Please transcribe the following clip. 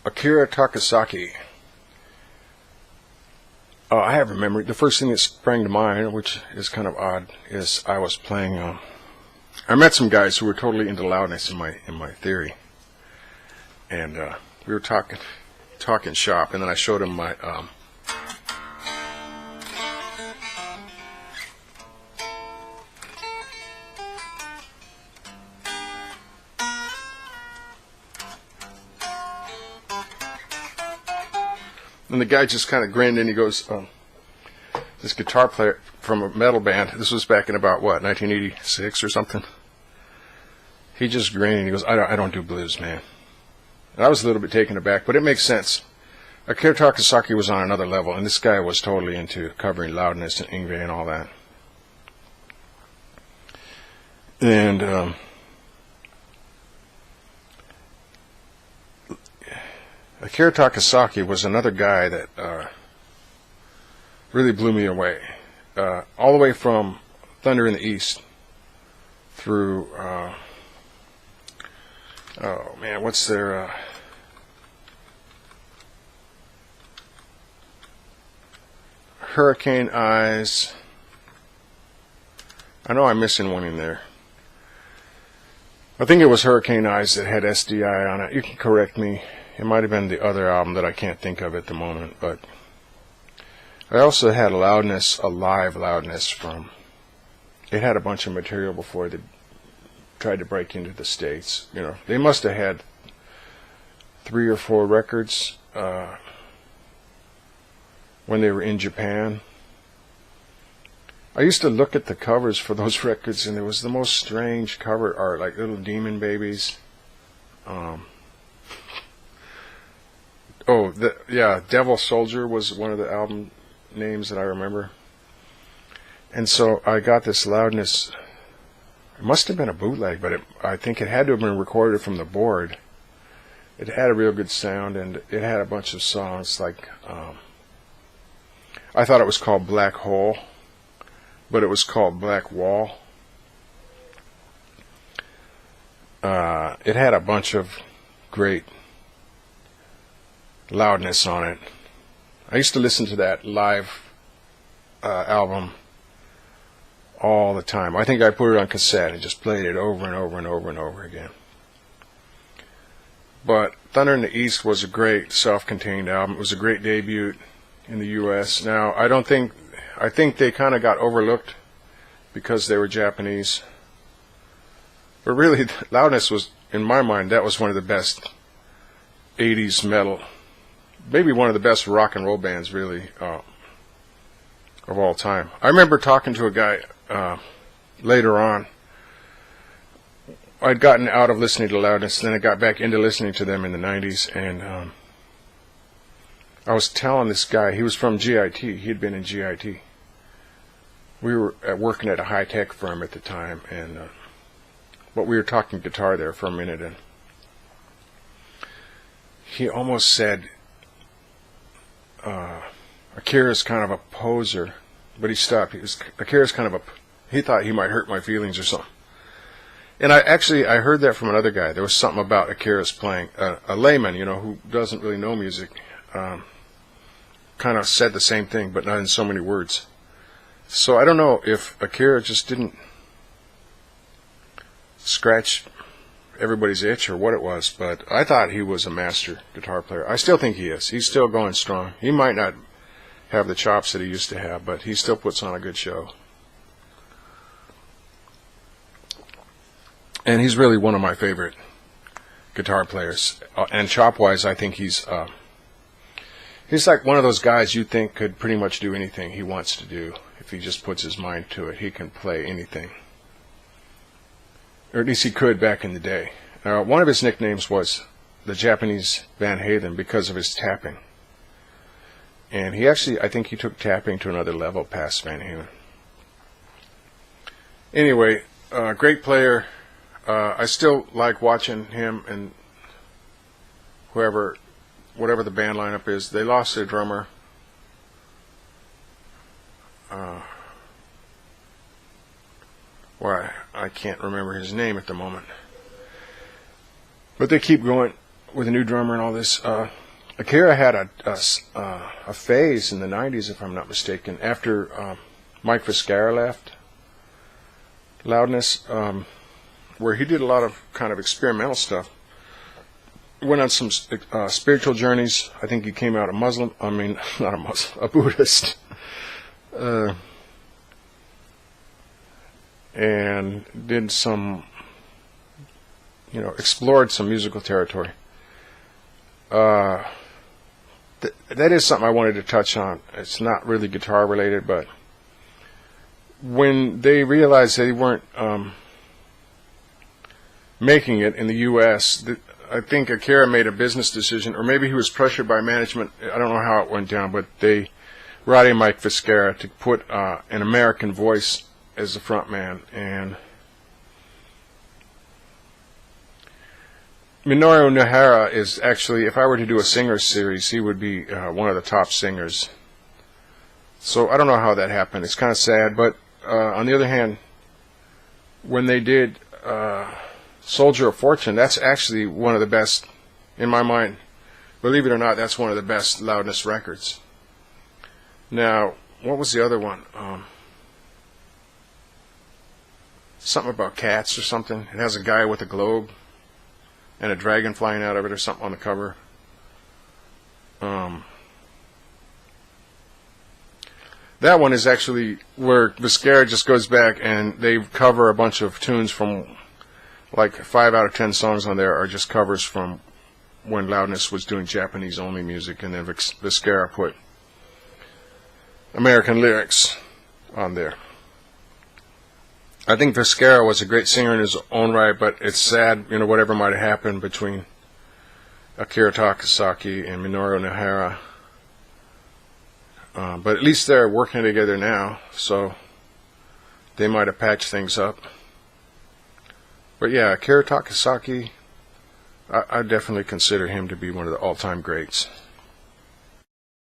Akira Takasaki. I have a memory. The first thing that sprang to mind, which is kind of odd, is I was playing. I met some guys who were totally into loudness in my theory, and we were talking shop, and then I showed them my. And the guy just kind of grinned, and he goes, this guitar player from a metal band, this was back in about, what, 1986 or something? He just grinned, and he goes, I don't do blues, man. And I was a little bit taken aback, but it makes sense. Akira Takasaki was on another level, and this guy was totally into covering loudness and Yngwie and all that. And Akira Takasaki was another guy that really blew me away. All the way from Thunder in the East through, oh man, what's their, Hurricane Eyes. I know I'm missing one in there. I think it was Hurricane Eyes that had SDI on it. You can correct me. It might have been the other album that I can't think of at the moment, but I also had Loudness, a live Loudness from. It had a bunch of material before they tried to break into the States. You know, they must have had 3 or 4 records when they were in Japan. I used to look at the covers for those records, and there was the most strange cover art, like little demon babies. Devil Soldier was one of the album names that I remember. And so I got this Loudness. It must have been a bootleg, but I think it had to have been recorded from the board. It had a real good sound, and it had a bunch of songs like, I thought it was called Black Hole, but it was called Black Wall. It had a bunch of great Loudness on it. I used to listen to that live album all the time. I think I put it on cassette and just played it over and over and over and over again. But Thunder in the East was a great self-contained album. It was a great debut in the U.S. Now, I think they kind of got overlooked because they were Japanese. But really, Loudness was, in my mind, that was one of the best 80s metal, maybe one of the best rock and roll bands, really, of all time. I remember talking to a guy later on. I'd gotten out of listening to Loudness, then I got back into listening to them in the 90s, and I was telling this guy, he was from GIT, he'd been in GIT. We were working at a high-tech firm at the time, and but we were talking guitar there for a minute, and he almost said, Akira's kind of a poser, but he stopped. Akira's kind of he thought he might hurt my feelings or something. And I heard that from another guy. There was something about Akira's playing. A layman, who doesn't really know music, kind of said the same thing, but not in so many words. So I don't know if Akira just didn't scratch everybody's itch or what it was, but I thought he was a master guitar player. I still think he is. He's still going strong. He might not have the chops that he used to have, but he still puts on a good show. And he's really one of my favorite guitar players. And chop-wise, I think he's like one of those guys you think could pretty much do anything he wants to do. If he just puts his mind to it, he can play anything. Or at least he could back in the day. One of his nicknames was the Japanese Van Halen because of his tapping. And I think he took tapping to another level past Van Halen. Anyway, great player. I still like watching him and whatever the band lineup is. They lost their drummer. I can't remember his name at the moment. But they keep going. with a new drummer and all this. Akira had a phase in the 90s, if I'm not mistaken, after Mike Viscara left Loudness, where he did a lot of kind of experimental stuff. Went on some spiritual journeys. I think he came out a Muslim. I mean, not a Muslim, a Buddhist. And did some, explored some musical territory. That is something I wanted to touch on. It's not really guitar related, but when they realized they weren't making it in the U.S., I think Akira made a business decision, or maybe he was pressured by management. I don't know how it went down, but they brought in Mike Viscara to put an American voice as the front man. And Minoru Nohara is actually, if I were to do a singers series, he would be one of the top singers. So I don't know how that happened. It's kind of sad, but on the other hand, when they did Soldier of Fortune, that's actually one of the best, in my mind. Believe it or not, that's one of the best Loudness records. Now, what was the other one? Something about cats or something. It has a guy with a globe and a dragon flying out of it or something on the cover. That one is actually where Viscara just goes back and they cover a bunch of tunes from, like 5 out of 10 songs on there are just covers from when Loudness was doing Japanese only music, and then Viscara put American lyrics on there. I think Viscara was a great singer in his own right, but it's sad, whatever might have happened between Akira Takasaki and Minoru Nohara. But at least they're working together now, so they might have patched things up. But yeah, Akira Takasaki, I definitely consider him to be one of the all-time greats.